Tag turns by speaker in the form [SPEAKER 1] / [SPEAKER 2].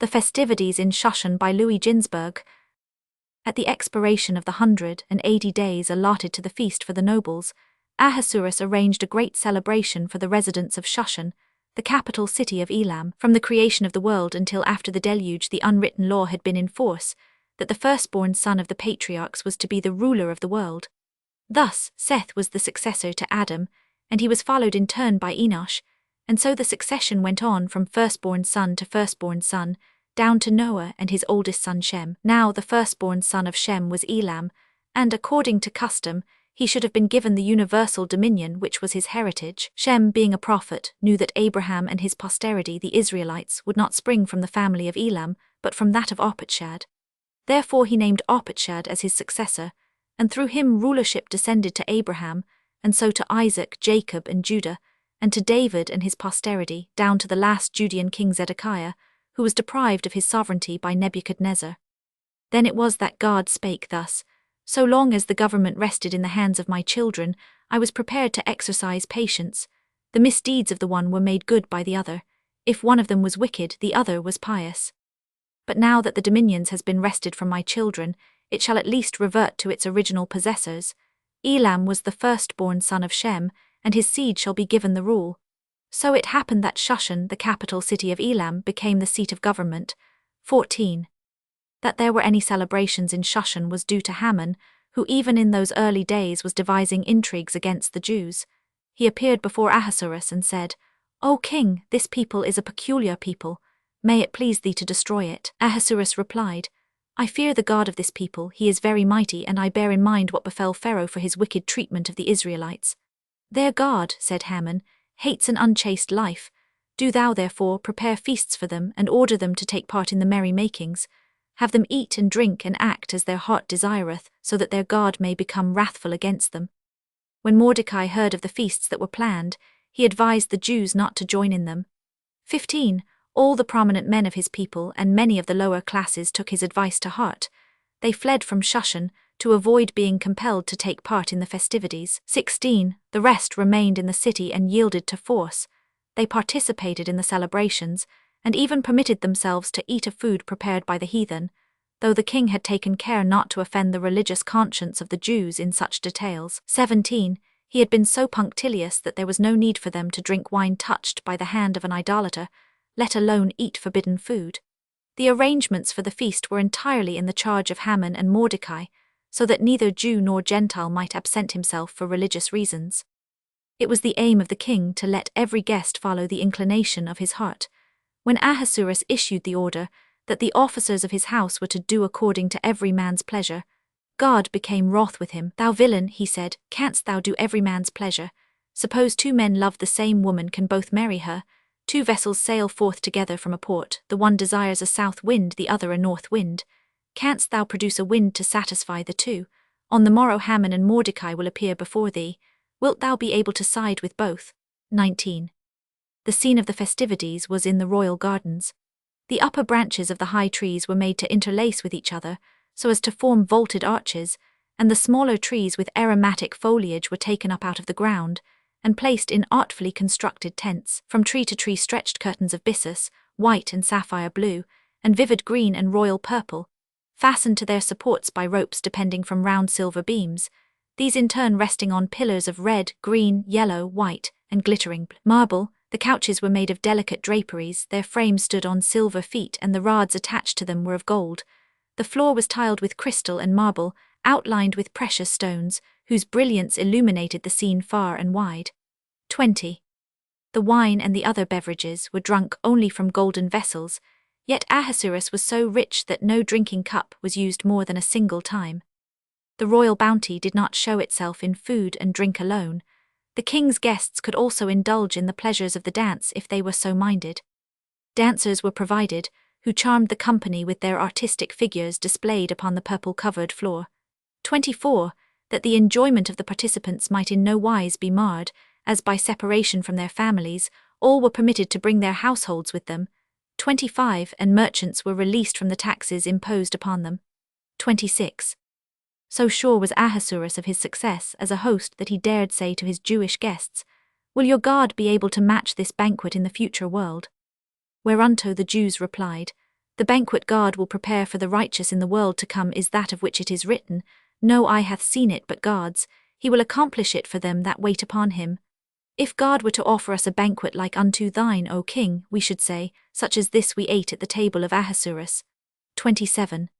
[SPEAKER 1] The Festivities in Shushan by Louis Ginzberg. At the expiration of the 180 days allotted to the feast for the nobles, Ahasuerus arranged a great celebration for the residents of Shushan, the capital city of Elam. From the creation of the world until after the deluge, the unwritten law had been in force, that the firstborn son of the patriarchs was to be the ruler of the world. Thus, Seth was the successor to Adam, and he was followed in turn by Enosh, and so the succession went on from firstborn son to firstborn son, down to Noah and his oldest son Shem. Now the firstborn son of Shem was Elam, and according to custom, he should have been given the universal dominion which was his heritage. Shem, being a prophet, knew that Abraham and his posterity, the Israelites, would not spring from the family of Elam, but from that of Arpachshad. Therefore he named Arpachshad as his successor, and through him rulership descended to Abraham, and so to Isaac, Jacob, and Judah, and to David and his posterity, down to the last Judean king Zedekiah, who was deprived of his sovereignty by Nebuchadnezzar. Then it was that God spake thus: So long as the government rested in the hands of my children, I was prepared to exercise patience. The misdeeds of the one were made good by the other. If one of them was wicked, the other was pious. But now that the dominions has been wrested from my children, it shall at least revert to its original possessors. Elam was the firstborn son of Shem, and his seed shall be given the rule. So it happened that Shushan, the capital city of Elam, became the seat of government. 14. That there were any celebrations in Shushan was due to Haman, who even in those early days was devising intrigues against the Jews. He appeared before Ahasuerus and said, O king, this people is a peculiar people. May it please thee to destroy it. Ahasuerus replied, I fear the God of this people, he is very mighty, and I bear in mind what befell Pharaoh for his wicked treatment of the Israelites. Their God, said Haman, hates an unchaste life. Do thou therefore prepare feasts for them, and order them to take part in the merrymakings. Have them eat and drink and act as their heart desireth, so that their God may become wrathful against them. When Mordecai heard of the feasts that were planned, he advised the Jews not to join in them. 15. All the prominent men of his people and many of the lower classes took his advice to heart. They fled from Shushan to avoid being compelled to take part in the festivities. 16. The rest remained in the city and yielded to force. They participated in the celebrations, and even permitted themselves to eat of food prepared by the heathen, though the king had taken care not to offend the religious conscience of the Jews in such details. 17. He had been so punctilious that there was no need for them to drink wine touched by the hand of an idolater, let alone eat forbidden food. The arrangements for the feast were entirely in the charge of Haman and Mordecai, so that neither Jew nor Gentile might absent himself for religious reasons. It was the aim of the king to let every guest follow the inclination of his heart. When Ahasuerus issued the order that the officers of his house were to do according to every man's pleasure, God became wroth with him. Thou villain, he said, canst thou do every man's pleasure? Suppose two men love the same woman, can both marry her? Two vessels sail forth together from a port, the one desires a south wind, the other a north wind. Canst thou produce a wind to satisfy the two? On the morrow Haman and Mordecai will appear before thee. Wilt thou be able to side with both? 19. The scene of the festivities was in the royal gardens. The upper branches of the high trees were made to interlace with each other, so as to form vaulted arches, and the smaller trees with aromatic foliage were taken up out of the ground, and placed in artfully constructed tents. From tree to tree stretched curtains of byssus, white and sapphire blue, and vivid green and royal purple, fastened to their supports by ropes depending from round silver beams, these in turn resting on pillars of red, green, yellow, white, and glittering marble. The couches were made of delicate draperies, their frames stood on silver feet, and the rods attached to them were of gold. The floor was tiled with crystal and marble, outlined with precious stones, whose brilliance illuminated the scene far and wide. 20. The wine and the other beverages were drunk only from golden vessels, yet Ahasuerus was so rich that no drinking cup was used more than a single time. The royal bounty did not show itself in food and drink alone. The king's guests could also indulge in the pleasures of the dance if they were so minded. Dancers were provided, who charmed the company with their artistic figures displayed upon the purple-covered floor. 24. That the enjoyment of the participants might in no wise be marred, as by separation from their families, all were permitted to bring their households with them. 25. And merchants were released from the taxes imposed upon them. 26. So sure was Ahasuerus of his success as a host that he dared say to his Jewish guests, Will your God be able to match this banquet in the future world? Whereunto the Jews replied, The banquet God will prepare for the righteous in the world to come is that of which it is written, No eye hath seen it but God's, he will accomplish it for them that wait upon him. If God were to offer us a banquet like unto thine, O king, we should say, such as this we ate at the table of Ahasuerus. 27.